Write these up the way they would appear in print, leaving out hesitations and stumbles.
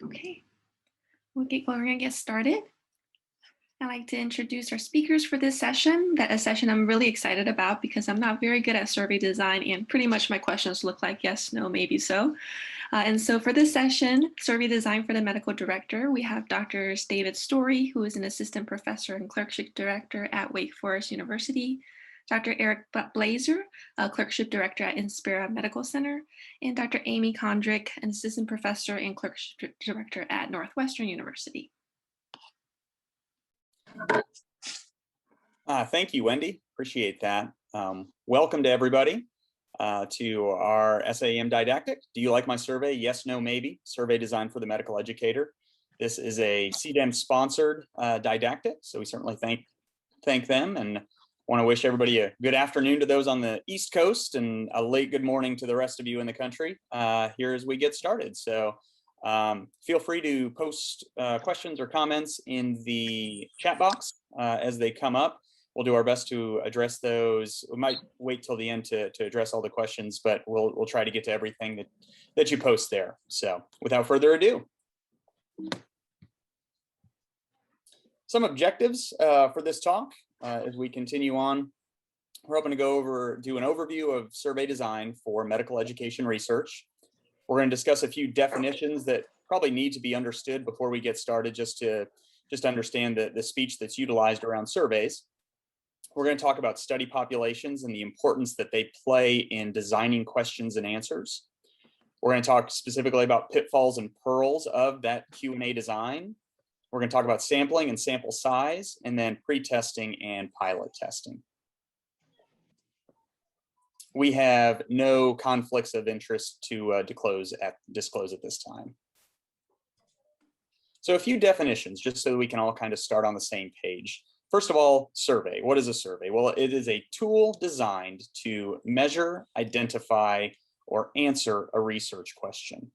Okay, we're going to get started. I'd like to introduce our speakers for this session. That a session I'm really excited about because I'm not very good at survey design and pretty much my questions look like yes, no, maybe so. And so for this session, survey design for the medical director, we have Dr. David Story, who is an assistant professor and clerkship director at Wake Forest University, Dr. Eric Blazer, a clerkship director at Inspira Medical Center, and Dr. Amy Kondrick, an assistant professor and clerkship director at Northwestern University. Thank you, Wendy. Appreciate that. Welcome to everybody to our SAEM Didactic. Do you like my survey? Yes, no, maybe. Survey designed for the medical educator. This is a CDEM sponsored didactic, so we certainly thank them and want to wish everybody a good afternoon to those on the East Coast and a late good morning to the rest of you in the country here as we get started. So feel free to post questions or comments in the chat box as they come up. We'll do our best to address those. We might wait till the end to address all the questions, but we'll try to get to everything that you post there. So without further ado, some objectives for this talk as we continue on. We're hoping to do an overview of survey design for medical education research. We're going to discuss a few definitions that probably need to be understood before we get started, just to understand the speech that's utilized around surveys. We're going to talk about study populations and the importance that they play in designing questions and answers. We're going to talk specifically about pitfalls and pearls of that Q&A design. We're going to talk about sampling and sample size, and then pre-testing and pilot testing. We have no conflicts of interest to disclose at this time. So a few definitions, just so that we can all kind of start on the same page. First of all, survey. What is a survey? Well, it is a tool designed to measure, identify, or answer a research question.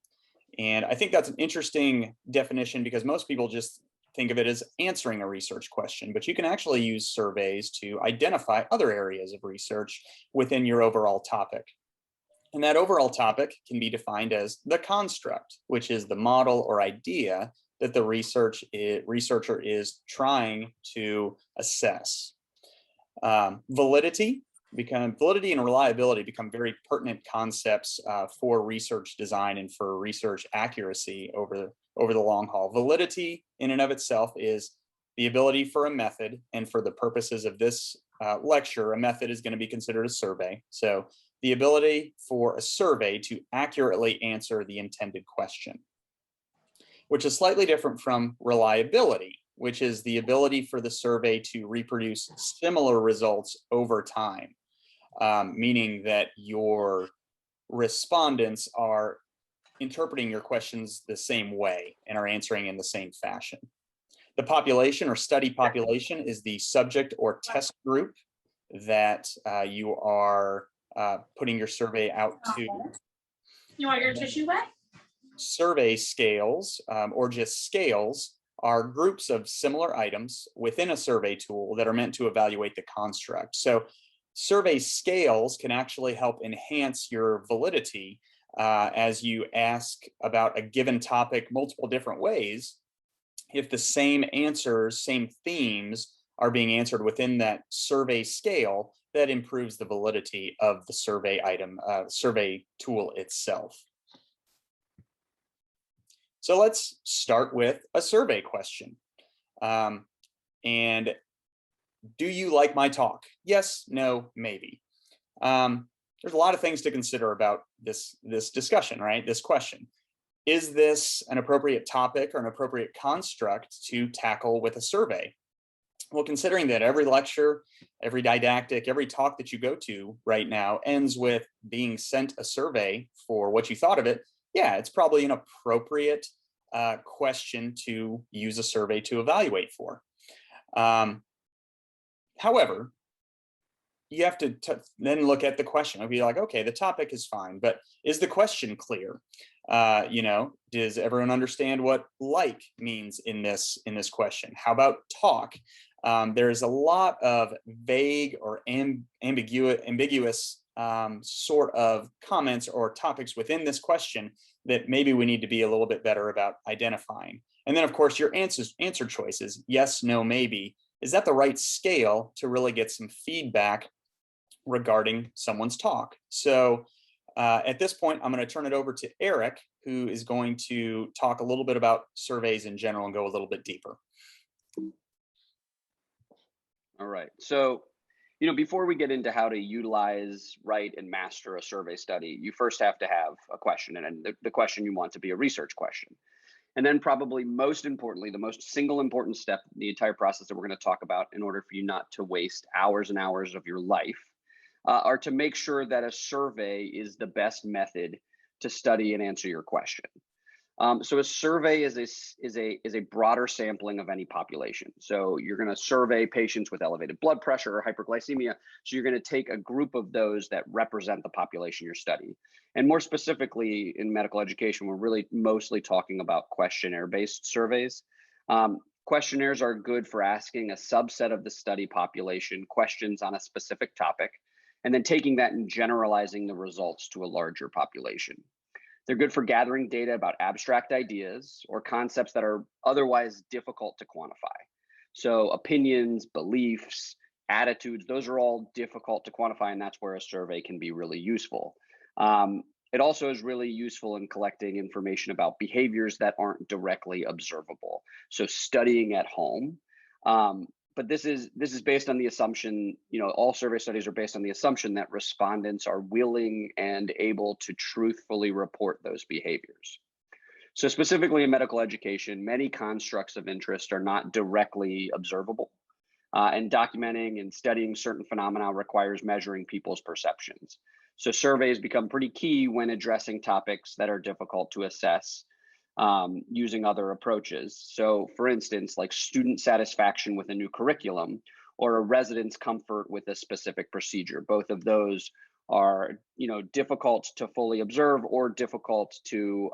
And I think that's an interesting definition because most people just think of it as answering a research question, but you can actually use surveys to identify other areas of research within your overall topic. And that overall topic can be defined as the construct, which is the model or idea that the researcher is trying to assess. Validity and reliability become very pertinent concepts for research design and for research accuracy over the long haul. Validity in and of itself is the ability for a method, and for the purposes of this lecture, a method is going to be considered a survey. So the ability for a survey to accurately answer the intended question, which is slightly different from reliability, which is the ability for the survey to reproduce similar results over time, meaning that your respondents are interpreting your questions the same way and are answering in the same fashion. The population or study population is the subject or test group that you are putting your survey out to. You want your tissue wet? Survey scales or just scales are groups of similar items within a survey tool that are meant to evaluate the construct. So survey scales can actually help enhance your validity as you ask about a given topic multiple different ways. If the same answers, same themes are being answered within that survey scale, that improves the validity of the survey item, survey tool itself. So let's start with a survey question. And do you like my talk? Yes, no, maybe. There's a lot of things to consider about this discussion, right? This question. Is this an appropriate topic or an appropriate construct to tackle with a survey? Well, considering that every lecture, every didactic, every talk that you go to right now ends with being sent a survey for what you thought of it, yeah, it's probably an appropriate question to use a survey to evaluate for. However, you have to then look at the question and be like, okay, the topic is fine, but is the question clear? Does everyone understand what like means in this question? How about talk? There's a lot of vague or ambiguous sort of comments or topics within this question that maybe we need to be a little bit better about identifying. And then of course your answer choices, yes, no, maybe. Is that the right scale to really get some feedback regarding someone's talk? So at this point, I'm going to turn it over to Eric, who is going to talk a little bit about surveys in general and go a little bit deeper. All right. So, before we get into how to utilize, write, and master a survey study, you first have to have a question, and the question you want to be a research question. And then probably most importantly, the most single important step in the entire process that we're going to talk about in order for you not to waste hours and hours of your life are to make sure that a survey is the best method to study and answer your question. So a survey is a broader sampling of any population. So you're going to survey patients with elevated blood pressure or hyperglycemia. So you're going to take a group of those that represent the population you're studying. And more specifically in medical education, we're really mostly talking about questionnaire-based surveys. Questionnaires are good for asking a subset of the study population questions on a specific topic, and then taking that and generalizing the results to a larger population. They're good for gathering data about abstract ideas or concepts that are otherwise difficult to quantify. So opinions, beliefs, attitudes, those are all difficult to quantify, and that's where a survey can be really useful. It also is really useful in collecting information about behaviors that aren't directly observable. So studying at home. But this is based on the assumption, all survey studies are based on the assumption that respondents are willing and able to truthfully report those behaviors. So specifically in medical education, many constructs of interest are not directly observable. And documenting and studying certain phenomena requires measuring people's perceptions. So surveys become pretty key when addressing topics that are difficult to assess using other approaches. So for instance, like student satisfaction with a new curriculum or a resident's comfort with a specific procedure. Both of those are, difficult to fully observe or difficult to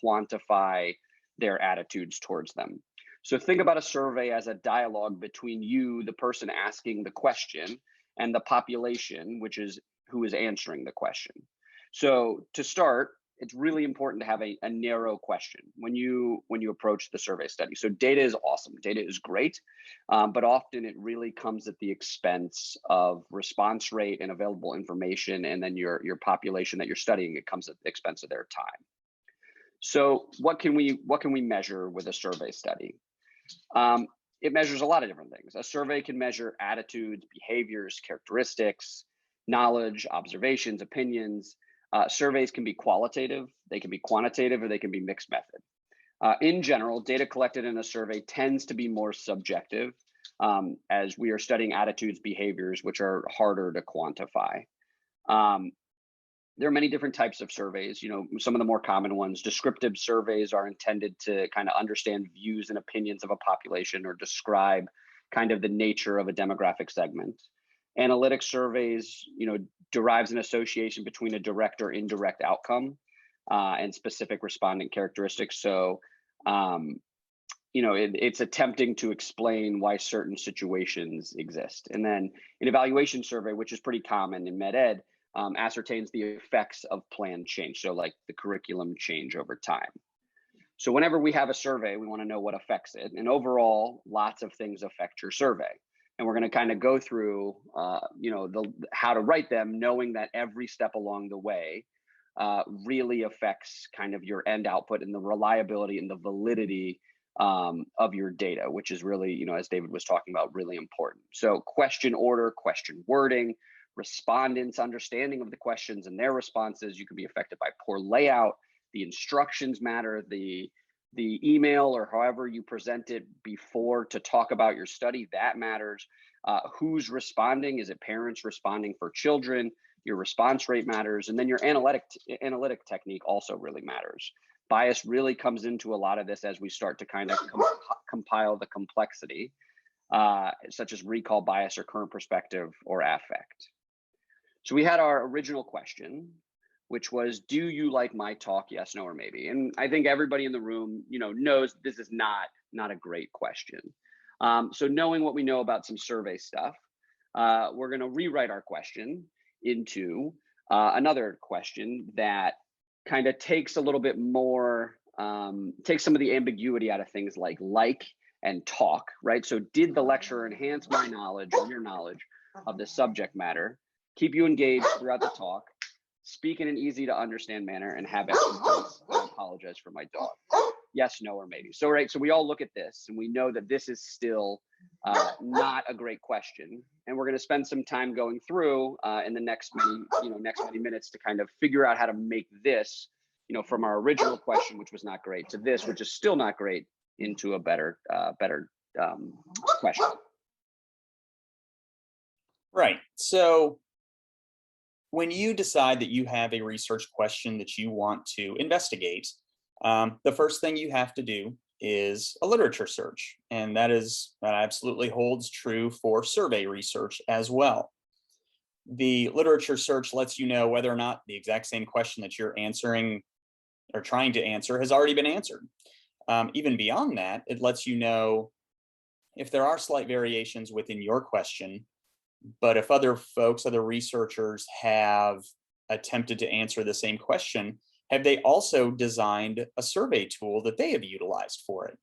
quantify their attitudes towards them. So think about a survey as a dialogue between you, the person asking the question, and the population, which is who is answering the question. So to start, it's really important to have a narrow question when you approach the survey study. So data is awesome, data is great, but often it really comes at the expense of response rate and available information, and then your population that you're studying, it comes at the expense of their time. So what can we measure with a survey study? It measures a lot of different things. A survey can measure attitudes, behaviors, characteristics, knowledge, observations, opinions. Surveys can be qualitative, they can be quantitative, or they can be mixed method. In general, data collected in a survey tends to be more subjective as we are studying attitudes, behaviors, which are harder to quantify. There are many different types of surveys. Some of the more common ones, descriptive surveys are intended to kind of understand views and opinions of a population or describe kind of the nature of a demographic segment. Analytic surveys, derives an association between a direct or indirect outcome and specific respondent characteristics. So, it's attempting to explain why certain situations exist. And then an evaluation survey, which is pretty common in med ed, ascertains the effects of plan change. So like the curriculum change over time. So whenever we have a survey, we want to know what affects it. And overall, lots of things affect your survey. And we're going to kind of go through, how to write them, knowing that every step along the way really affects kind of your end output and the reliability and the validity of your data, which is really, as David was talking about, really important. So question order, question wording, respondents' understanding of the questions and their responses. You can be affected by poor layout. The instructions matter. The email or however you present it before to talk about your study, that matters. Who's responding? Is it parents responding for children? Your response rate matters. And then your analytic technique also really matters. Bias really comes into a lot of this as we start to kind of compile the complexity, such as recall bias or current perspective or affect. So we had our original question, which was, do you like my talk? Yes, no, or maybe. And I think everybody in the room, knows this is not a great question. So knowing what we know about some survey stuff, we're going to rewrite our question into another question that kind of takes a little bit more, takes some of the ambiguity out of things like and talk, right? So did the lecturer enhance my knowledge or your knowledge of the subject matter, keep you engaged throughout the talk, speak in an easy to understand manner, and have expertise? I apologize for my dog. Yes, no, or maybe. So, right, so we all look at this and we know that this is still not a great question. And we're going to spend some time going through in the next many minutes to kind of figure out how to make this, from our original question, which was not great, to this, which is still not great, into a better question. Right. So when you decide that you have a research question that you want to investigate, the first thing you have to do is a literature search. And that absolutely holds true for survey research as well. The literature search lets you know whether or not the exact same question that you're answering or trying to answer has already been answered. Even beyond that, it lets you know if there are slight variations within your question, but if other researchers have attempted to answer the same question, have they also designed a survey tool that they have utilized for it?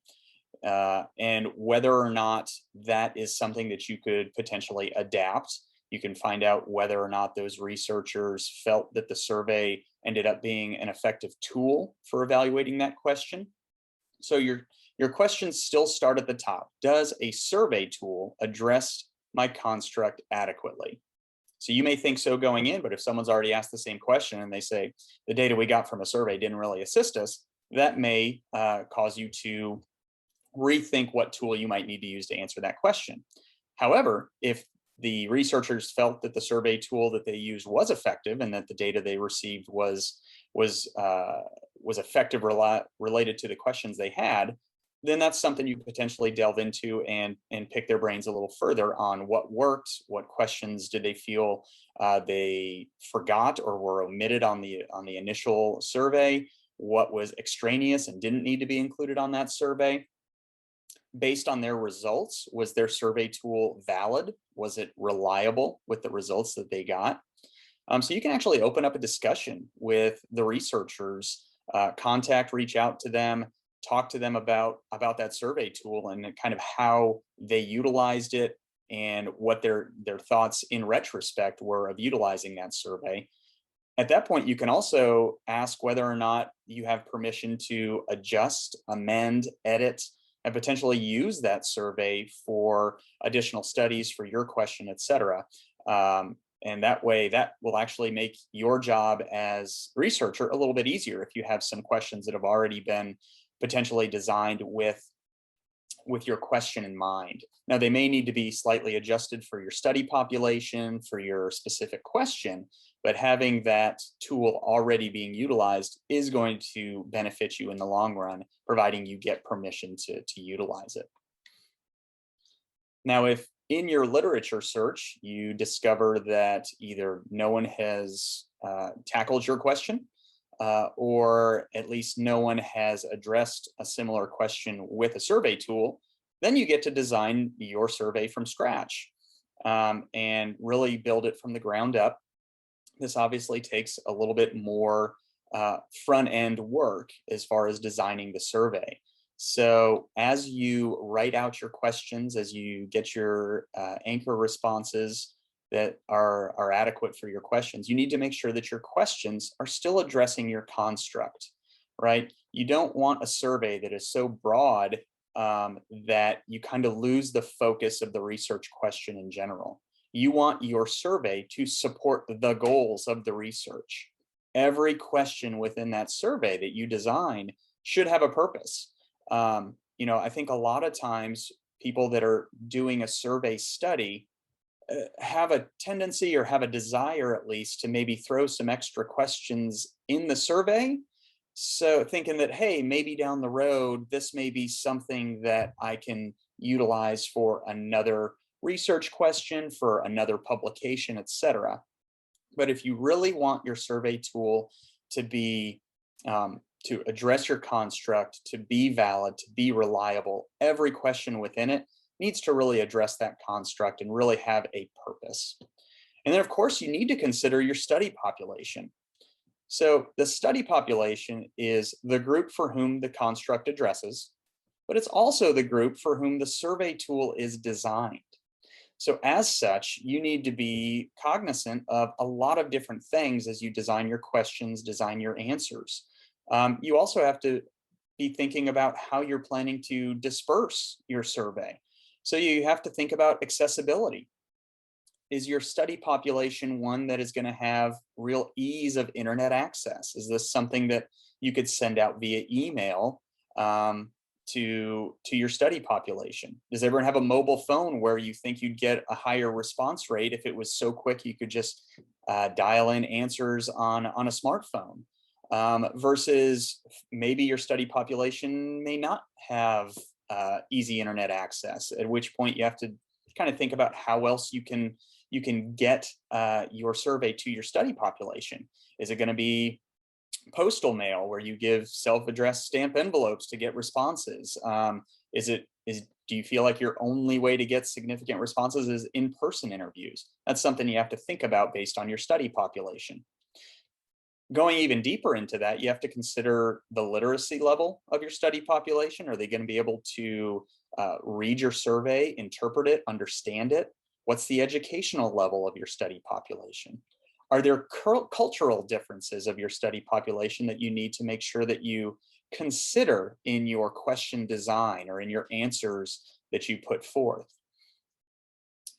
And whether or not that is something that you could potentially adapt. You can find out whether or not those researchers felt that the survey ended up being an effective tool for evaluating that question. So your questions still start at the top. Does a survey tool address my construct adequately? So you may think so going in, but if someone's already asked the same question and they say the data we got from a survey didn't really assist us, that may cause you to rethink what tool you might need to use to answer that question. However, if the researchers felt that the survey tool that they used was effective and that the data they received was effective related to the questions they had, then that's something you potentially delve into and pick their brains a little further on what worked, what questions did they feel they forgot or were omitted on the initial survey, what was extraneous and didn't need to be included on that survey. Based on their results, was their survey tool valid? Was it reliable with the results that they got? So you can actually open up a discussion with the researchers, reach out to them, talk to them about that survey tool and kind of how they utilized it and what their thoughts in retrospect were of utilizing that survey. At that point, you can also ask whether or not you have permission to adjust, amend, edit, and potentially use that survey for additional studies for your question, et cetera. And that way, that will actually make your job as researcher a little bit easier if you have some questions that have already been potentially designed with your question in mind. Now, they may need to be slightly adjusted for your study population, for your specific question, but having that tool already being utilized is going to benefit you in the long run, providing you get permission to utilize it. Now, if in your literature search, you discover that either no one has tackled your question, or at least no one has addressed a similar question with a survey tool, then you get to design your survey from scratch and really build it from the ground up. This obviously takes a little bit more front-end work as far as designing the survey. So as you write out your questions, as you get your anchor responses that are adequate for your questions, you need to make sure that your questions are still addressing your construct, right? You don't want a survey that is so broad that you kind of lose the focus of the research question in general. You want your survey to support the goals of the research. Every question within that survey that you design should have a purpose. I think a lot of times people that are doing a survey study have a tendency or have a desire at least to maybe throw some extra questions in the survey. So thinking that, hey, maybe down the road, this may be something that I can utilize for another research question, for another publication, et cetera. But if you really want your survey tool to be, to address your construct, to be valid, to be reliable, every question within it needs to really address that construct and really have a purpose. And then, of course, you need to consider your study population. So the study population is the group for whom the construct addresses, but it's also the group for whom the survey tool is designed. So as such, you need to be cognizant of a lot of different things as you design your questions, design your answers. You also have to be thinking about how you're planning to disperse your survey. So you have to think about accessibility. Is your study population one that is going to have real ease of internet access? Is this something that you could send out via email to your study population? Does everyone have a mobile phone where you think you'd get a higher response rate if it was so quick you could just dial in answers on a smartphone? Versus maybe your study population may not have easy internet access, at which point you have to kind of think about how else you can get your survey to your study population. Is it going to be postal mail where you give self-addressed stamp envelopes to get responses? Do you feel like your only way to get significant responses is in-person interviews? That's something you have to think about based on your study population. Going even deeper into that, you have to consider the literacy level of your study population. Are they going to be able to read your survey, interpret it, understand it? What's the educational level of your study population? Are there cultural differences of your study population that you need to make sure that you consider in your question design or in your answers that you put forth?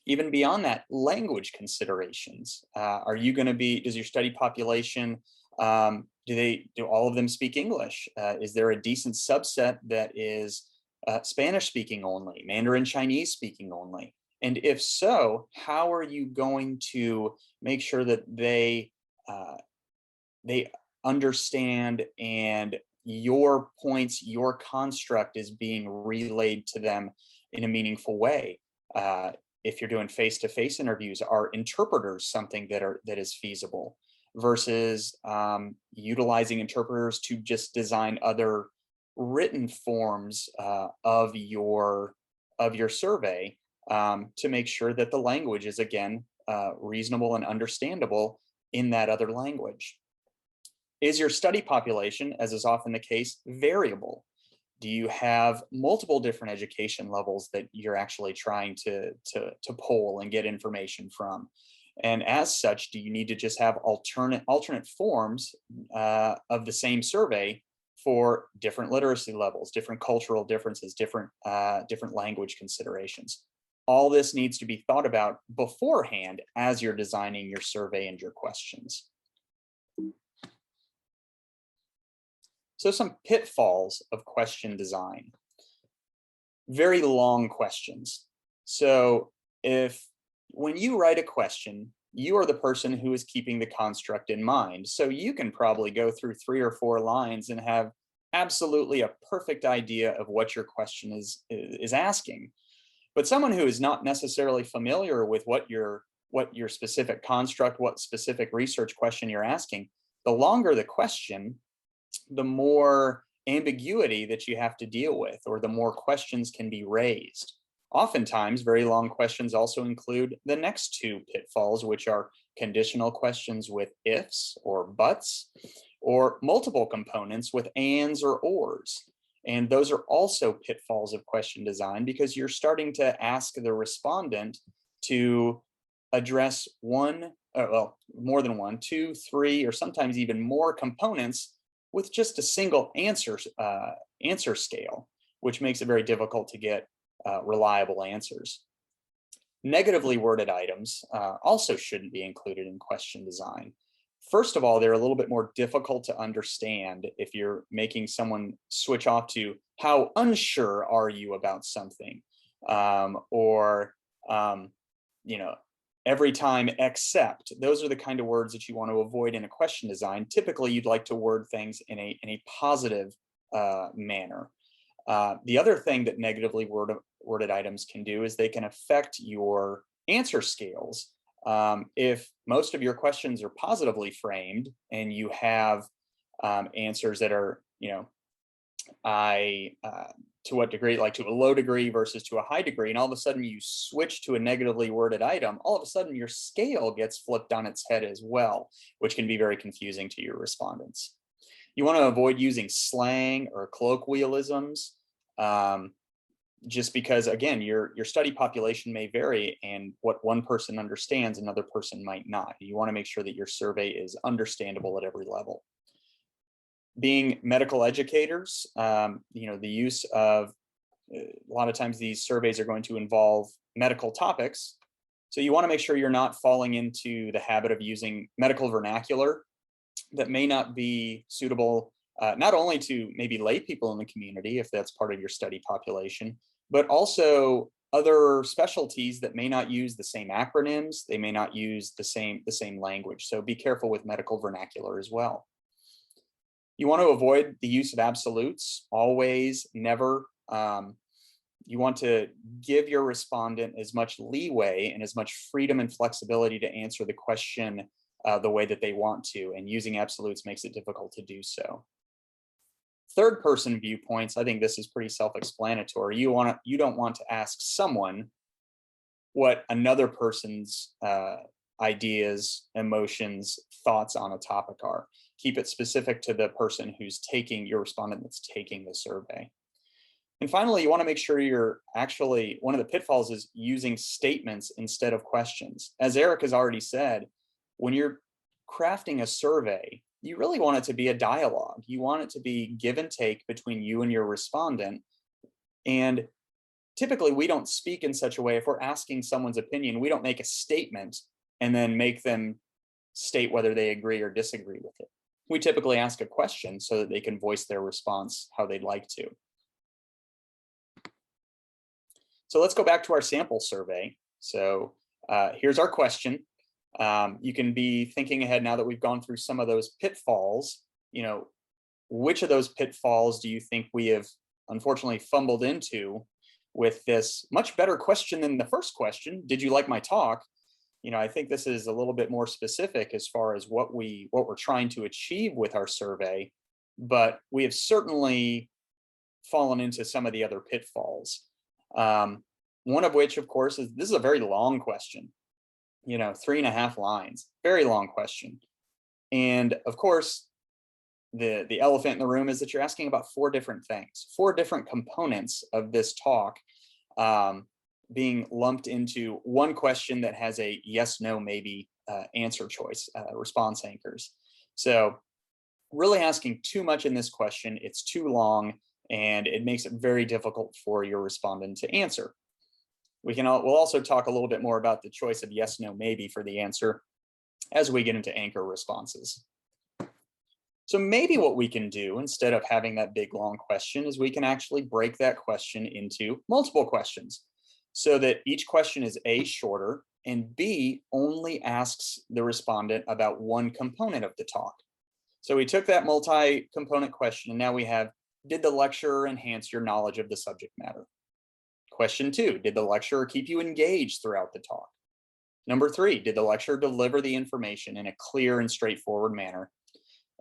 Even beyond that, language considerations. Are you going to be, does your study population, do all of them speak English? Is there a decent subset that is Spanish speaking only, Mandarin Chinese speaking only? And if so, how are you going to make sure that they understand and your points, your construct is being relayed to them in a meaningful way? If you're doing face-to-face interviews, are interpreters something that is feasible versus utilizing interpreters to just design other written forms of your survey to make sure that the language is again reasonable and understandable in that other language? Is your study population, as is often the case, variable? Do you have multiple different education levels that you're actually trying to poll and get information from? And as such, do you need to just have alternate forms of the same survey for different literacy levels, different cultural differences, different language considerations? All this needs to be thought about beforehand as you're designing your survey and your questions. So some pitfalls of question design. Very long questions. So when you write a question, you are the person who is keeping the construct in mind. So you can probably go through 3 or 4 lines and have absolutely a perfect idea of what your question is asking. But someone who is not necessarily familiar with what your specific construct, what specific research question you're asking, the longer the question, the more ambiguity that you have to deal with, or the more questions can be raised. Oftentimes, very long questions also include the next 2 pitfalls, which are conditional questions with ifs or buts, or multiple components with ands or ors. And those are also pitfalls of question design because you're starting to ask the respondent to address more than 1, 2, 3, or sometimes even more components with just a single answer scale, which makes it very difficult to get reliable answers. Negatively worded items also shouldn't be included in question design. First of all, they're a little bit more difficult to understand if you're making someone switch off to how unsure are you about something, every time except. Those are the kind of words that you want to avoid in a question design. Typically, you'd like to word things in a positive manner. The other thing that negatively worded items can do is they can affect your answer scales. If most of your questions are positively framed and you have answers that are, to what degree, like to a low degree versus to a high degree, and all of a sudden you switch to a negatively worded item, all of a sudden your scale gets flipped on its head as well, which can be very confusing to your respondents. You want to avoid using slang or colloquialisms, just because, again, your study population may vary, and what one person understands, another person might not. You want to make sure that your survey is understandable at every level. Being medical educators, the use of, a lot of times these surveys are going to involve medical topics. So you want to make sure you're not falling into the habit of using medical vernacular that may not be suitable, not only to maybe lay people in the community, if that's part of your study population, but also other specialties that may not use the same acronyms, they may not use the same language. So be careful with medical vernacular as well. You want to avoid the use of absolutes, always, never. You want to give your respondent as much leeway and as much freedom and flexibility to answer the question the way that they want to, and using absolutes makes it difficult to do so. Third person viewpoints, I think this is pretty self-explanatory. You don't want to ask someone what another person's ideas, emotions, thoughts on a topic are. Keep it specific to the person who's taking, your respondent that's taking the survey. And finally, you want to make sure you're actually, one of the pitfalls is using statements instead of questions. As Eric has already said, when you're crafting a survey, you really want it to be a dialogue. You want it to be give and take between you and your respondent. And typically we don't speak in such a way, if we're asking someone's opinion, we don't make a statement and then make them state whether they agree or disagree with it. We typically ask a question so that they can voice their response how they'd like to. So let's go back to our sample survey. So here's our question. You can be thinking ahead now that we've gone through some of those pitfalls. Which of those pitfalls do you think we have unfortunately fumbled into with this much better question than the first question? Did you like my talk? I think this is a little bit more specific as far as what we're trying to achieve with our survey, but we have certainly fallen into some of the other pitfalls. One of which, of course, is this is a very long question. 3.5 lines, very long question. And of course, the elephant in the room is that you're asking about 4 different things, 4 different components of this talk being lumped into one question that has a yes, no, maybe answer choice, response anchors. So really asking too much in this question, it's too long, and it makes it very difficult for your respondent to answer. We'll also talk a little bit more about the choice of yes, no, maybe for the answer as we get into anchor responses. So maybe what we can do instead of having that big long question is we can actually break that question into multiple questions so that each question is A, shorter, and B, only asks the respondent about one component of the talk. So we took that multi-component question, and now we have, did the lecturer enhance your knowledge of the subject matter? Question 2, did the lecturer keep you engaged throughout the talk? Number 3, did the lecturer deliver the information in a clear and straightforward manner?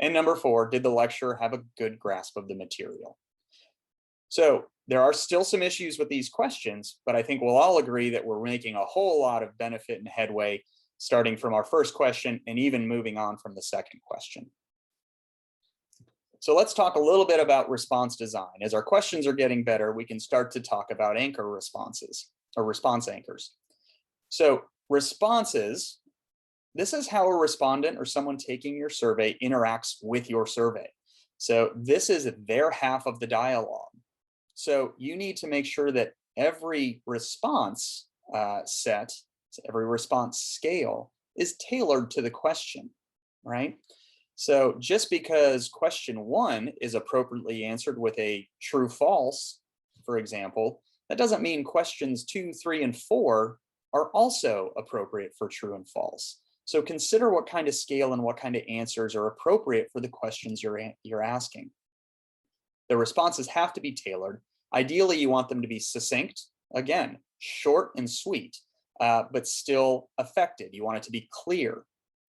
And number 4, did the lecturer have a good grasp of the material? So there are still some issues with these questions, but I think we'll all agree that we're making a whole lot of benefit and headway starting from our first question and even moving on from the second question. So let's talk a little bit about response design. As our questions are getting better, we can start to talk about anchor responses or response anchors. So responses, this is how a respondent or someone taking your survey interacts with your survey. So this is their half of the dialogue. So you need to make sure that every response set, every response scale is tailored to the question, right? So just because question 1 is appropriately answered with a true false, for example, that doesn't mean questions 2, 3, and 4 are also appropriate for true and false. So consider what kind of scale and what kind of answers are appropriate for the questions you're asking. The responses have to be tailored. Ideally, you want them to be succinct, again, short and sweet, but still effective. You want it to be clear.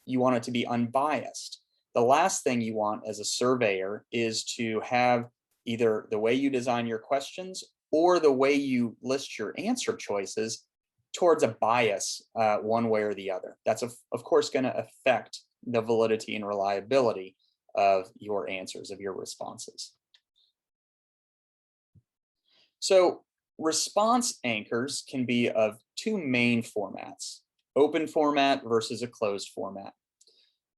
You want it to be unbiased. The last thing you want as a surveyor is to have either the way you design your questions or the way you list your answer choices towards a bias one way or the other. That's of course going to affect the validity and reliability of your answers, of your responses. So response anchors can be of two main formats, open format versus a closed format.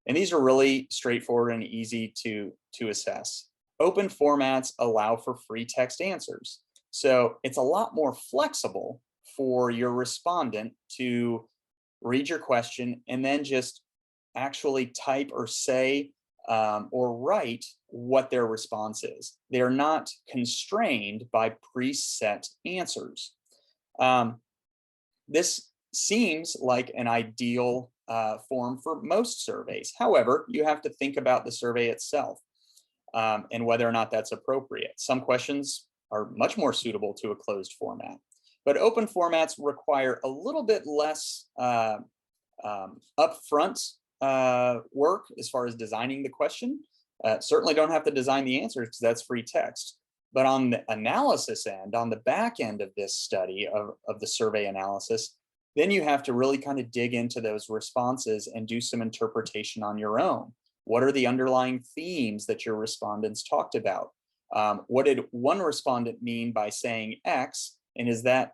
And these are really straightforward and easy to assess. Open formats allow for free text answers. So it's a lot more flexible for your respondent to read your question and then just actually type or say or write what their response is. They're not constrained by preset answers. This seems like an ideal form for most surveys. However, you have to think about the survey itself and whether or not that's appropriate. Some questions are much more suitable to a closed format, but open formats require a little bit less upfront work as far as designing the question. Certainly don't have to design the answers because that's free text. But on the analysis end, on the back end of this study of the survey analysis, then you have to really kind of dig into those responses and do some interpretation on your own. What are the underlying themes that your respondents talked about? What did one respondent mean by saying X? And does that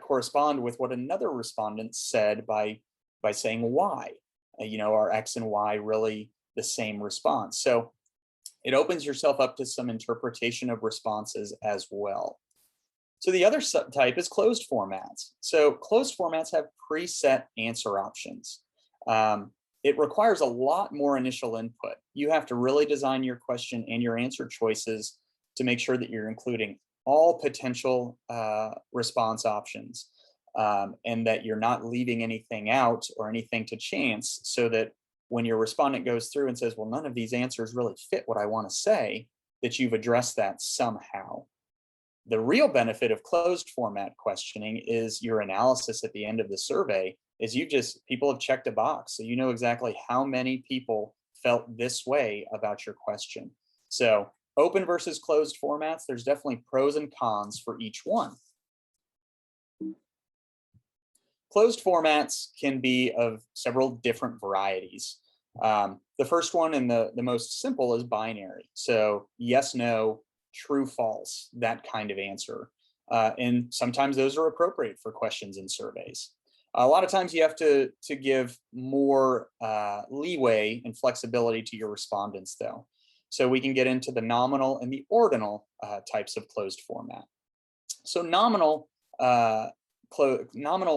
correspond with what another respondent said by saying Y? Are X and Y really the same response? So it opens yourself up to some interpretation of responses as well. So the other subtype is closed formats. So closed formats have preset answer options. It requires a lot more initial input. You have to really design your question and your answer choices to make sure that you're including all potential response options and that you're not leaving anything out or anything to chance, so that when your respondent goes through and says, well, none of these answers really fit what I want to say, that you've addressed that somehow. The real benefit of closed format questioning is your analysis at the end of the survey is people have checked a box. So you know exactly how many people felt this way about your question. So open versus closed formats, there's definitely pros and cons for each one. Closed formats can be of several different varieties. The first one and the most simple is binary. So yes, no, true, false, that kind of answer. And sometimes those are appropriate for questions and surveys. A lot of times you have to give more leeway and flexibility to your respondents though. So we can get into the nominal and the ordinal types of closed format. So nominal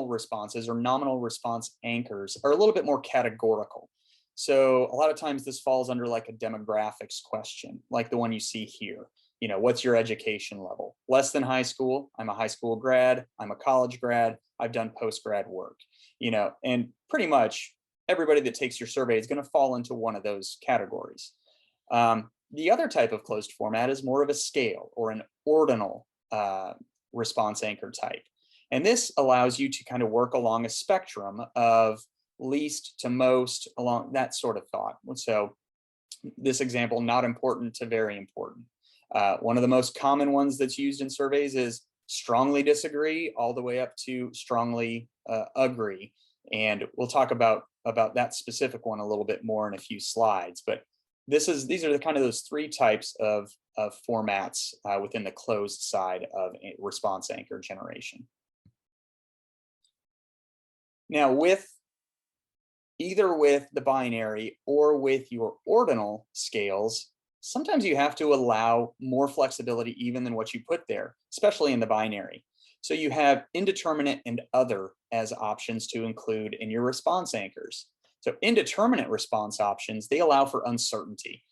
responses or nominal response anchors are a little bit more categorical. So a lot of times this falls under like a demographics question, like the one you see here. What's your education level? Less than high school. I'm a high school grad. I'm a college grad. I've done post-grad work, and pretty much everybody that takes your survey is going to fall into one of those categories. The other type of closed format is more of a scale or an ordinal response anchor type. And this allows you to kind of work along a spectrum of least to most, along that sort of thought. So this example, not important to very important. One of the most common ones that's used in surveys is strongly disagree all the way up to strongly agree. And we'll talk about that specific one a little bit more in a few slides. But these are the kind of those three types of formats within the closed side of response anchor generation. Now, either with the binary or with your ordinal scales, sometimes you have to allow more flexibility even than what you put there, especially in the binary. So you have indeterminate and other as options to include in your response anchors. So indeterminate response options, they allow for uncertainty,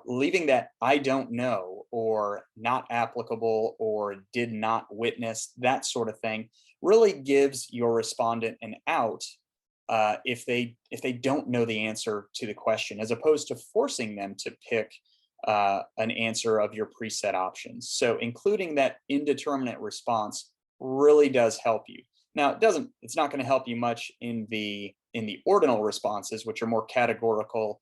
leaving that I don't know or not applicable or did not witness, that sort of thing, really gives your respondent an out if they don't know the answer to the question, as opposed to forcing them to pick an answer of your preset options. So including that indeterminate response really does help you. Now, it's not going to help you much in the ordinal responses, which are more categorical,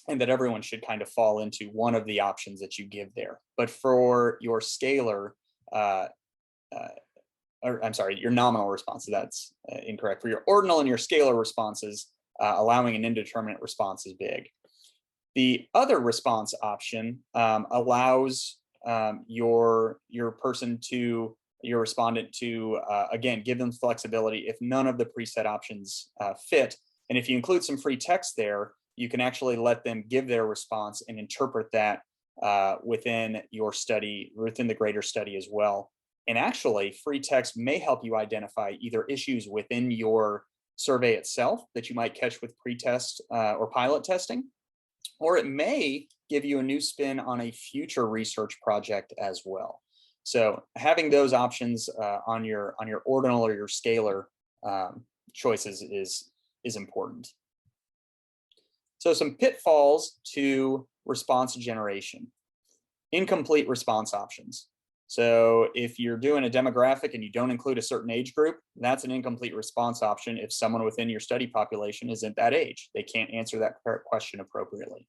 and that everyone should kind of fall into one of the options that you give there. But for your scalar, or I'm sorry, your nominal responses, that's incorrect. For your ordinal and your scalar responses, allowing an indeterminate response is big. The other response option allows your respondent to, again, give them flexibility if none of the preset options fit. And if you include some free text there, you can actually let them give their response and interpret that within your study, within the greater study as well. And actually, free text may help you identify either issues within your survey itself that you might catch with pre-test or pilot testing, or it may give you a new spin on a future research project as well. So having those options on your ordinal or your scalar choices is important. So some pitfalls to response generation. Incomplete response options. So if you're doing a demographic and you don't include a certain age group, that's an incomplete response option if someone within your study population isn't that age. They can't answer that question appropriately.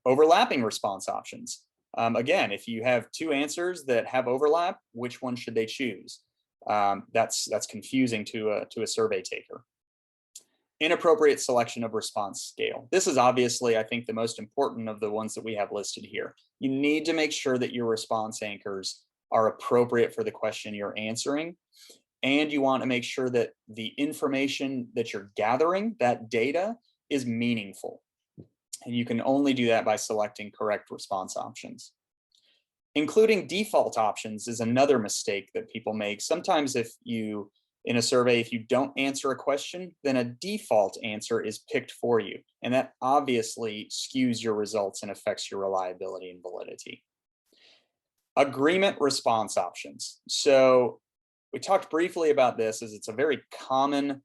Overlapping response options. Again, if you have two answers that have overlap, which one should they choose? That's confusing to a survey taker. Inappropriate selection of response scale. This is obviously, I think, the most important of the ones that we have listed here. You need to make sure that your response anchors are appropriate for the question you're answering. And you want to make sure that the information that you're gathering, that data, is meaningful. And you can only do that by selecting correct response options. Including default options is another mistake that people make. Sometimes in a survey, if you don't answer a question, then a default answer is picked for you. And that obviously skews your results and affects your reliability and validity. Agreement response options. So we talked briefly about this, as it's a very common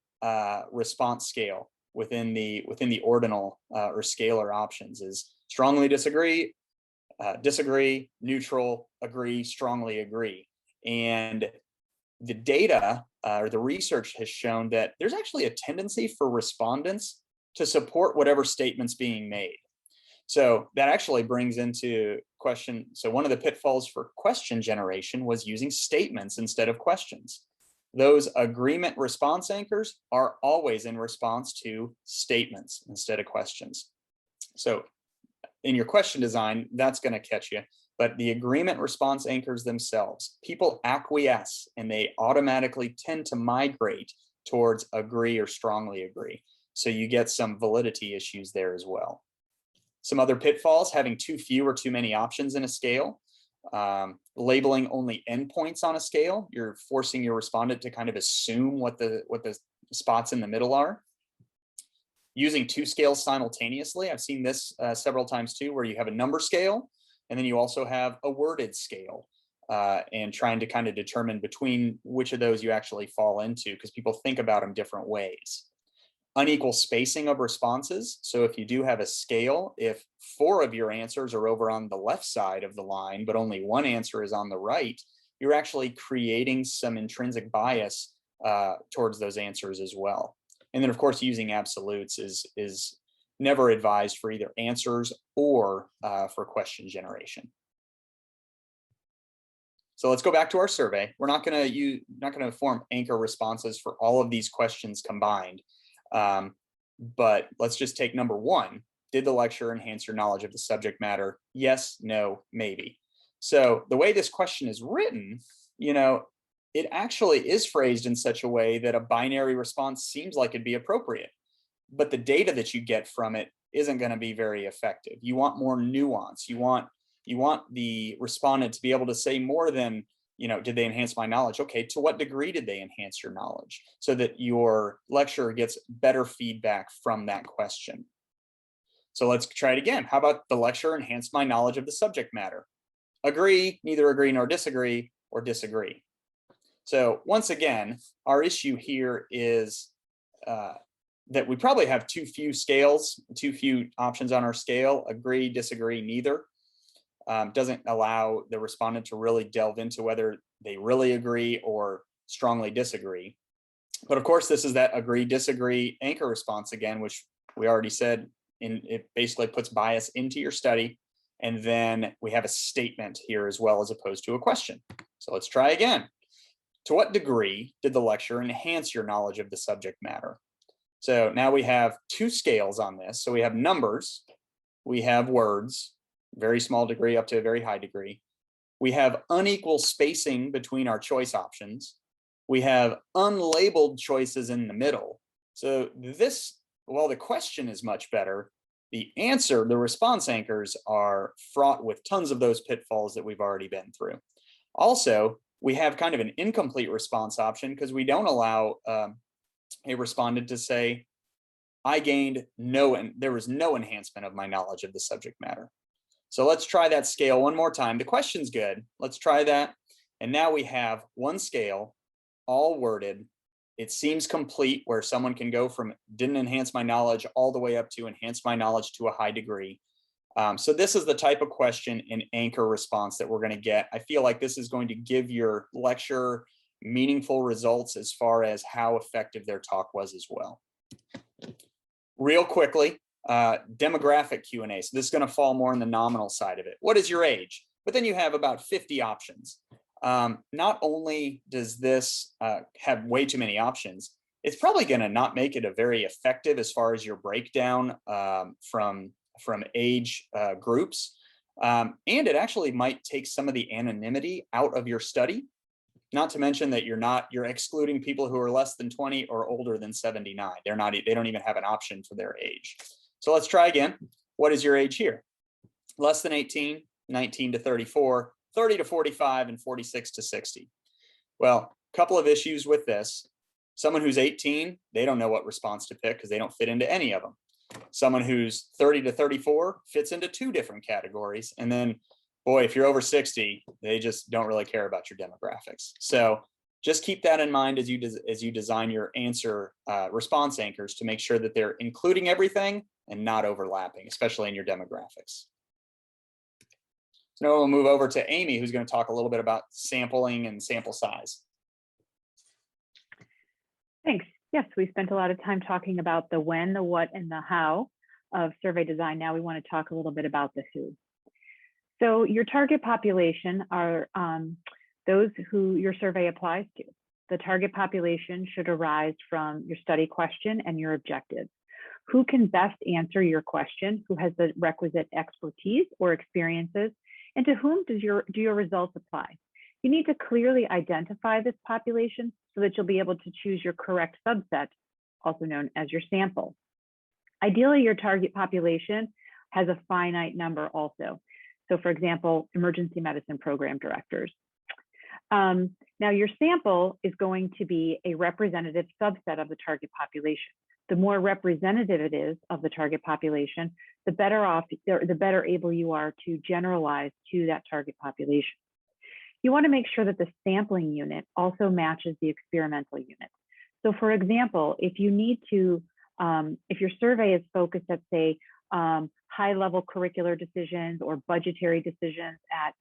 response scale within the ordinal or scalar options is strongly disagree, disagree, neutral, agree, strongly agree. And the data or the research has shown that there's actually a tendency for respondents to support whatever statement's being made. So that actually brings into question, so one of the pitfalls for question generation was using statements instead of questions. Those agreement response anchors are always in response to statements instead of questions. So in your question design, that's going to catch you. But the agreement response anchors themselves, people acquiesce and they automatically tend to migrate towards agree or strongly agree. So you get some validity issues there as well. Some other pitfalls: having too few or too many options in a scale, labeling only endpoints on a scale. You're forcing your respondent to kind of assume what the spots in the middle are. Using two scales simultaneously. I've seen this several times too, where you have a number scale and then you also have a worded scale, and trying to kind of determine between which of those you actually fall into, because people think about them different ways. Unequal spacing of responses. So if you do have a scale, if 4 of your answers are over on the left side of the line, but only 1 answer is on the right, you're actually creating some intrinsic bias towards those answers as well. And then, of course, using absolutes is never advised for either answers or for question generation. So let's go back to our survey. We're not going to form anchor responses for all of these questions combined. But let's just take number 1. Did the lecture enhance your knowledge of the subject matter? Yes, no, maybe. So the way this question is written, it actually is phrased in such a way that a binary response seems like it'd be appropriate, but the data that you get from it isn't going to be very effective. You want more nuance. You want the respondent to be able to say more than, did they enhance my knowledge? Okay, to what degree did they enhance your knowledge? So that your lecturer gets better feedback from that question. So let's try it again. How about the lecturer enhanced my knowledge of the subject matter? Agree, neither agree nor disagree, or disagree. So once again, our issue here is that we probably have too few options on our scale. Agree, disagree, neither. Doesn't allow the respondent to really delve into whether they really agree or strongly disagree. But of course, this is that agree, disagree anchor response again, which we already said it basically puts bias into your study. And then we have a statement here as well, as opposed to a question. So let's try again. To what degree did the lecture enhance your knowledge of the subject matter? So now we have two scales on this. So we have numbers, we have words, very small degree up to a very high degree. We have unequal spacing between our choice options. We have unlabeled choices in the middle. So this, while the question is much better, the answer, the response anchors are fraught with tons of those pitfalls that we've already been through. Also, we have kind of an incomplete response option because we don't allow a respondent to say, I gained no, and there was no enhancement of my knowledge of the subject matter. So let's try that scale one more time. The question's good. Let's try that. And now we have one scale, all worded. It seems complete, where someone can go from didn't enhance my knowledge all the way up to enhance my knowledge to a high degree. So this is the type of question and anchor response that we're going to get. I feel like this is going to give your lecturer meaningful results as far as how effective their talk was as well. Real quickly, demographic Q&A. So this is going to fall more in the nominal side of it. What is your age? But then you have about 50 options. Not only does this have way too many options, it's probably going to not make it a very effective as far as your breakdown from age groups. And it actually might take some of the anonymity out of your study. Not to mention that you're excluding people who are less than 20 or older than 79. They don't even have an option for their age. So let's try again. What is your age here? Less than 18, 19 to 34, 30 to 45, and 46 to 60. Well, a couple of issues with this. Someone who's 18, they don't know what response to pick because they don't fit into any of them. Someone who's 30 to 34 fits into two different categories. And then, boy, if you're over 60, they just don't really care about your demographics. So just keep that in mind as you design your answer response anchors to make sure that they're including everything and not overlapping, especially in your demographics. So now we'll move over to Amy, who's going to talk a little bit about sampling and sample size. Thanks. Yes, we spent a lot of time talking about the when, the what, and the how of survey design. Now we want to talk a little bit about the who. So your target population are those who your survey applies to. The target population should arise from your study question and your objectives. Who can best answer your question? Who has the requisite expertise or experiences? And to whom do your results apply? You need to clearly identify this population so that you'll be able to choose your correct subset, also known as your sample. Ideally, your target population has a finite number also. So for example, emergency medicine program directors. Now your sample is going to be a representative subset of the target population. The more representative it is of the target population, the better able you are to generalize to that target population. You want to make sure that the sampling unit also matches the experimental unit. So for example, if you need to, if your survey is focused at, say, high-level curricular decisions or budgetary decisions at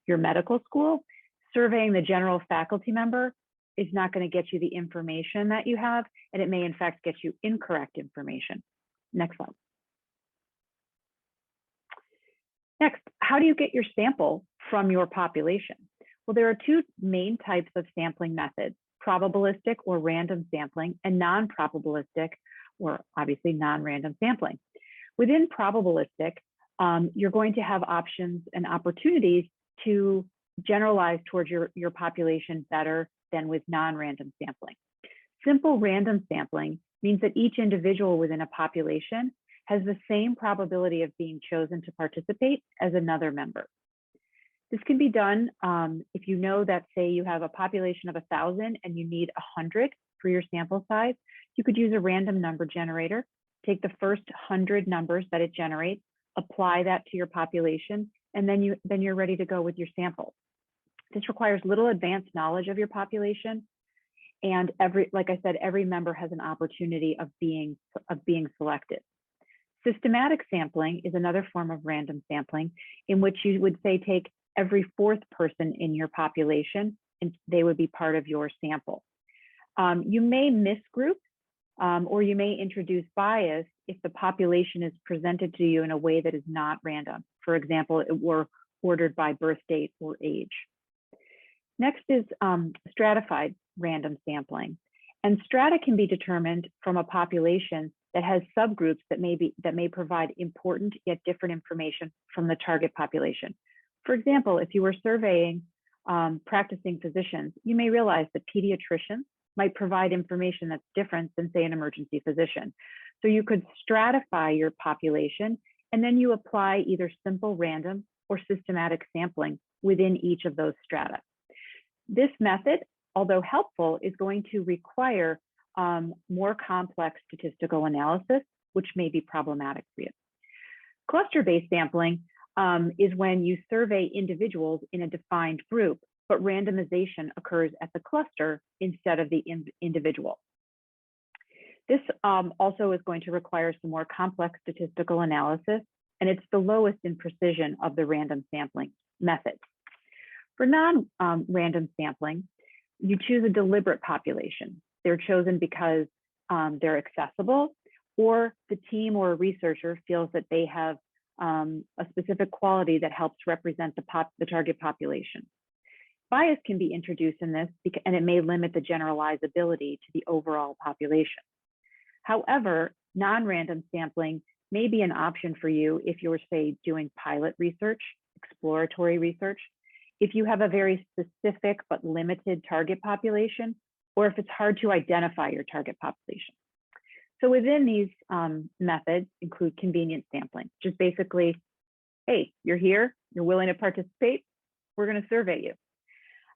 your medical school, surveying the general faculty member is not going to get you the information that you have, and it may in fact get you incorrect information. Next slide. Next, how do you get your sample from your population? Well, there are two main types of sampling methods: probabilistic or random sampling, and non-probabilistic or obviously non-random sampling. Within probabilistic, you're going to have options and opportunities to generalize towards your population better than with non-random sampling. Simple random sampling means that each individual within a population has the same probability of being chosen to participate as another member. This can be done if you know that, say, you have a population of 1,000 and you need 100 for your sample size. You could use a random number generator, take the first 100 numbers that it generates, apply that to your population, and then you're ready to go with your sample. This requires little advanced knowledge of your population, and like I said, every member has an opportunity of being selected. Systematic sampling is another form of random sampling in which you would say take every fourth person in your population and they would be part of your sample. You may miss groups Or you may introduce bias if the population is presented to you in a way that is not random. For example, it were ordered by birth date or age. Next is stratified random sampling. And strata can be determined from a population that has subgroups that may provide important yet different information from the target population. For example, if you were surveying practicing physicians, you may realize that pediatricians might provide information that's different than, say, an emergency physician. So you could stratify your population, and then you apply either simple random or systematic sampling within each of those strata. This method, although helpful, is going to require more complex statistical analysis, which may be problematic for you. Cluster-based sampling is when you survey individuals in a defined group, but randomization occurs at the cluster instead of the individual. This also is going to require some more complex statistical analysis, and it's the lowest in precision of the random sampling methods. For non-random sampling, you choose a deliberate population. They're chosen because they're accessible, or the team or a researcher feels that they have a specific quality that helps represent the target population. Bias can be introduced in this, and it may limit the generalizability to the overall population. However, non-random sampling may be an option for you if you're, say, doing pilot research, exploratory research, if you have a very specific but limited target population, or if it's hard to identify your target population. So within these methods include convenient sampling, just basically, hey, you're here, you're willing to participate, we're going to survey you.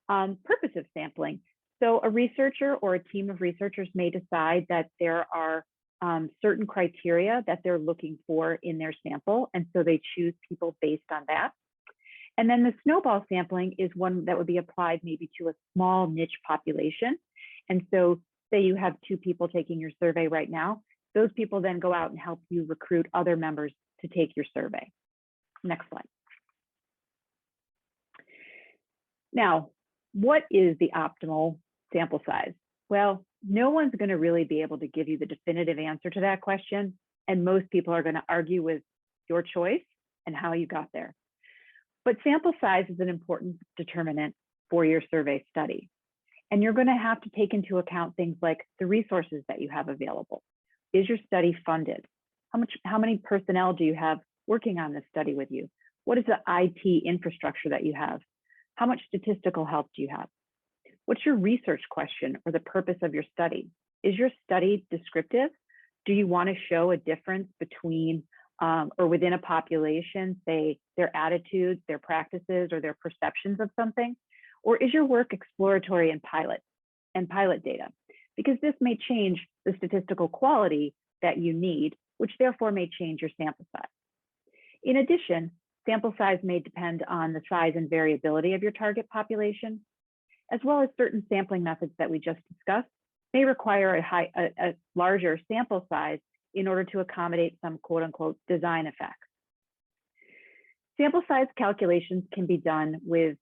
Purposive sampling. So a researcher or a team of researchers may decide that there are certain criteria that they're looking for in their sample, and so they choose people based on that. And then the snowball sampling is one that would be applied maybe to a small niche population. And so say you have 2 people taking your survey right now, those people then go out and help you recruit other members to take your survey. Next slide. Now, what is the optimal sample size? Well, no one's going to really be able to give you the definitive answer to that question, and most people are going to argue with your choice and how you got there. But sample size is an important determinant for your survey study. And you're going to have to take into account things like the resources that you have available. Is your study funded? How many personnel do you have working on this study with you? What is the IT infrastructure that you have? How much statistical help do you have? What's your research question or the purpose of your study? Is your study descriptive? Do you want to show a difference between or within a population, say their attitudes, their practices, or their perceptions of something? Or is your work exploratory and pilot data? Because this may change the statistical quality that you need, which therefore may change your sample size. In addition, sample size may depend on the size and variability of your target population, as well as certain sampling methods that we just discussed may require a larger sample size in order to accommodate some quote unquote design effects. Sample size calculations can be done with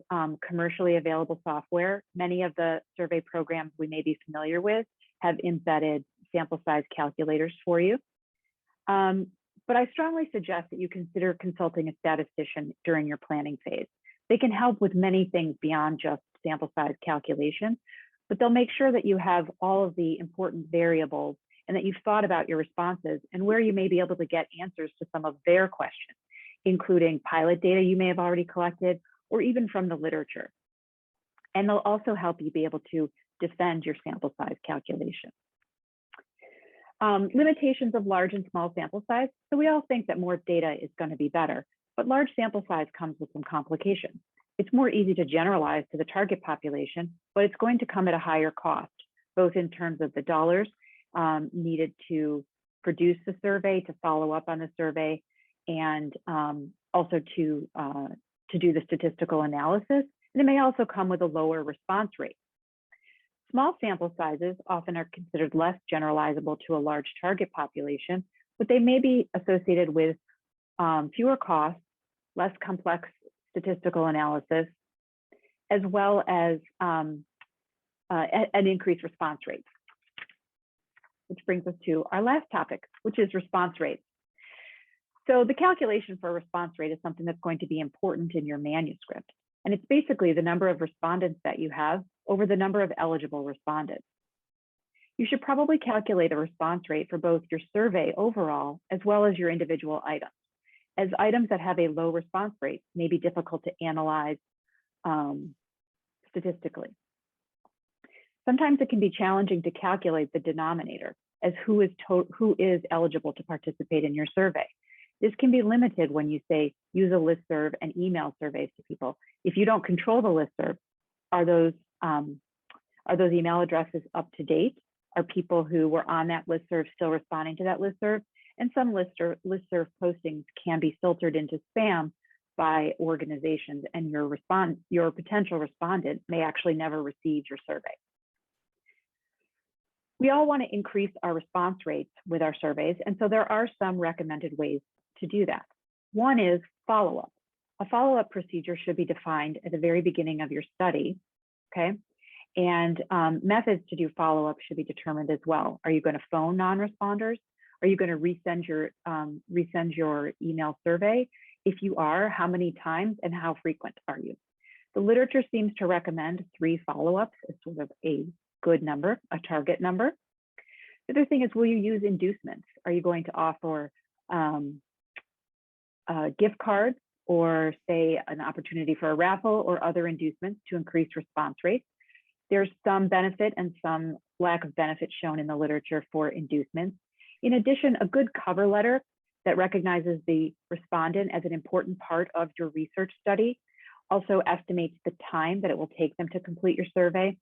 commercially available software. Many of the survey programs we may be familiar with have embedded sample size calculators for you. But I strongly suggest that you consider consulting a statistician during your planning phase. They can help with many things beyond just sample size calculation, but they'll make sure that you have all of the important variables and that you've thought about your responses and where you may be able to get answers to some of their questions, including pilot data you may have already collected, or even from the literature. And they'll also help you be able to defend your sample size calculation. Limitations of large and small sample size. So we all think that more data is going to be better, but large sample size comes with some complications. It's more easy to generalize to the target population, but it's going to come at a higher cost, both in terms of the dollars needed to produce the survey, to follow up on the survey, and also to do the statistical analysis. And it may also come with a lower response rate. Small sample sizes often are considered less generalizable to a large target population, but they may be associated with fewer costs, less complex statistical analysis, as well as an increased response rate. which brings us to our last topic, which is response rates. So the calculation for a response rate is something that's going to be important in your manuscript. And it's basically the number of respondents that you have over the number of eligible respondents. You should probably calculate a response rate for both your survey overall, as well as your individual items, as items that have a low response rate may be difficult to analyze statistically. Sometimes it can be challenging to calculate the denominator as who is eligible to participate in your survey. This can be limited when you say use a listserv and email surveys to people. If you don't control the listserv, are those email addresses up to date? Are people who were on that listserv still responding to that listserv? And some listserv postings can be filtered into spam by organizations, and your potential respondent may actually never receive your survey. We all want to increase our response rates with our surveys, and so there are some recommended ways to do that. One is follow-up. A follow-up procedure should be defined at the very beginning of your study, okay? And methods to do follow-up should be determined as well. Are you going to phone non-responders? Are you going to resend your email survey? If you are, how many times and how frequent are you? The literature seems to recommend 3 follow-ups as sort of a good number, a target number. The other thing is, will you use inducements? Are you going to offer gift cards, or say an opportunity for a raffle or other inducements to increase response rates? There's some benefit and some lack of benefit shown in the literature for inducements. In addition, a good cover letter that recognizes the respondent as an important part of your research study also estimates the time that it will take them to complete your survey.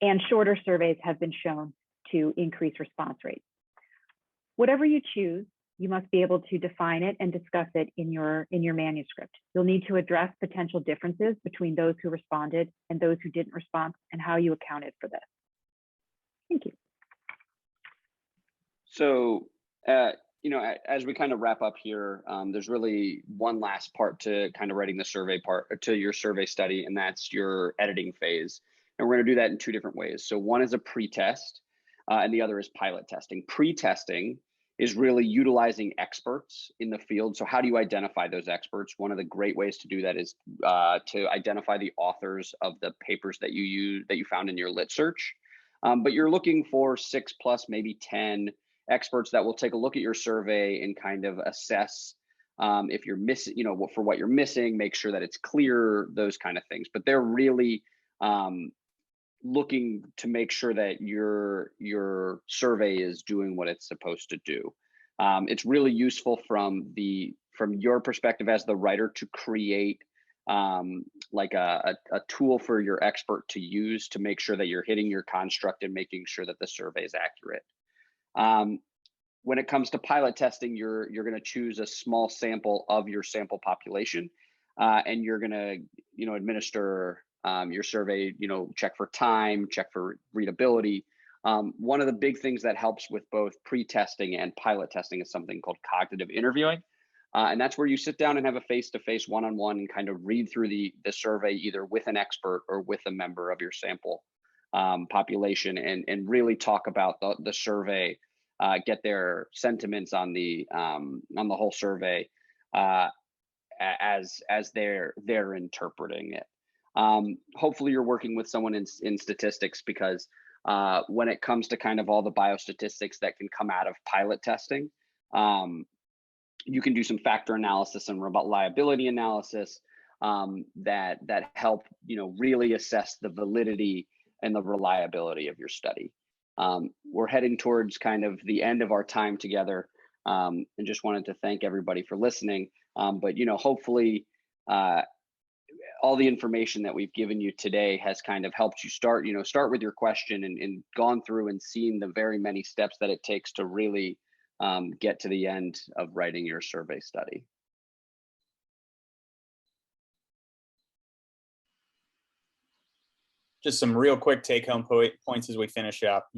And shorter surveys have been shown to increase response rates. Whatever you choose, you must be able to define it and discuss it in your manuscript. You'll need to address potential differences between those who responded and those who didn't respond, and how you accounted for this. Thank you. So, as we kind of wrap up here, there's really one last part to kind of writing the survey part, or to your survey study, and that's your editing phase. And we're going to do that in 2 different ways. So one is a pre-test, and the other is pilot testing. Pre-testing is really utilizing experts in the field. So how do you identify those experts? One of the great ways to do that is to identify the authors of the papers that you found in your lit search. But you're looking for 6+, maybe 10 experts that will take a look at your survey and kind of assess if you're missing, for what you're missing, make sure that it's clear, those kind of things. But they're really looking to make sure that your survey is doing what it's supposed to do. It's really useful from your perspective as the writer to create like a tool for your expert to use to make sure that you're hitting your construct and making sure that the survey is accurate. When it comes to pilot testing, you're going to choose a small sample of your sample population, and you're going to administer your survey, check for time, check for readability. One of the big things that helps with both pre-testing and pilot testing is something called cognitive interviewing. And that's where you sit down and have a face-to-face one-on-one and kind of read through the survey either with an expert or with a member of your sample population, and really talk about the survey, get their sentiments on the whole survey as they're interpreting it. Hopefully you're working with someone in statistics, because when it comes to kind of all the biostatistics that can come out of pilot testing, you can do some factor analysis and reliability analysis that help really assess the validity and the reliability of your study. We're heading towards kind of the end of our time together, and just wanted to thank everybody for listening. But hopefully all the information that we've given you today has kind of helped you start with your question and gone through and seen the very many steps that it takes to really get to the end of writing your survey study. Just some real quick take-home points as we finish up.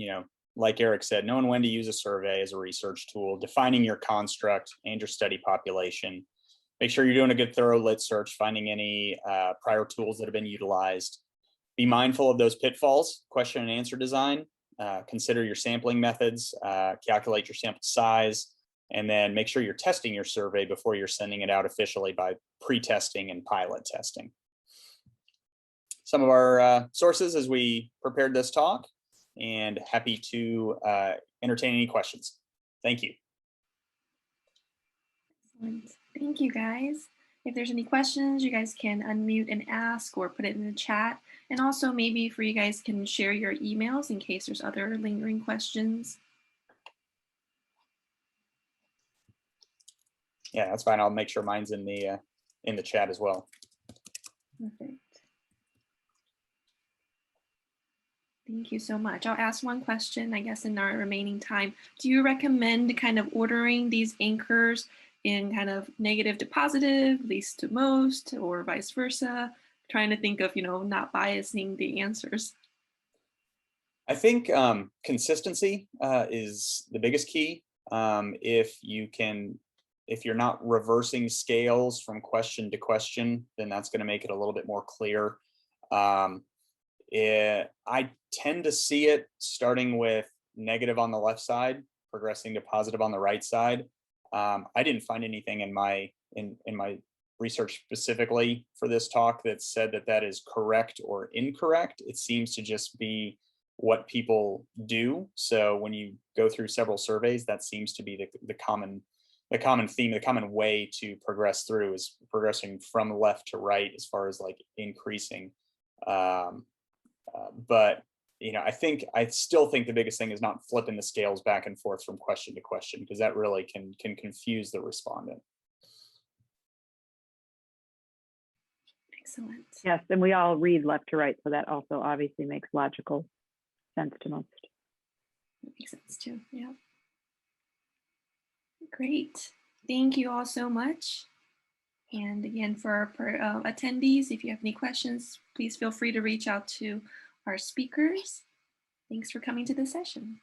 Like Eric said, knowing when to use a survey as a research tool, defining your construct and your study population. Make sure you're doing a good thorough lit search, finding any prior tools that have been utilized. Be mindful of those pitfalls, question and answer design. consider your sampling methods, calculate your sample size, and then make sure you're testing your survey before you're sending it out officially by pre-testing and pilot testing. Some of our sources as we prepared this talk, and happy to entertain any questions. Thank you. Excellent. Thank you, guys. If there's any questions, you guys can unmute and ask or put it in the chat. And also maybe for you guys can share your emails in case there's other lingering questions. Yeah, that's fine. I'll make sure mine's in the chat as well. Perfect. Thank you so much. I'll ask one question, I guess, in our remaining time. Do you recommend kind of ordering these anchors in kind of negative to positive, least to most, or vice versa? Trying to think of, not biasing the answers. I think consistency is the biggest key. If you're not reversing scales from question to question, then that's going to make it a little bit more clear. I tend to see it starting with negative on the left side, progressing to positive on the right side. I didn't find anything in my research specifically for this talk that said that is correct or incorrect. It seems to just be what people do. So when you go through several surveys, that seems to be the common theme, the common way to progress through is progressing from left to right as far as like increasing. But I still think the biggest thing is not flipping the scales back and forth from question to question, because that really can confuse the respondent. Excellent. Yes, and we all read left to right, so that also obviously makes logical sense to most. That makes sense too, yeah. Great. Thank you all so much. And again, for our attendees, if you have any questions, please feel free to reach out to our speakers. Thanks for coming to this session.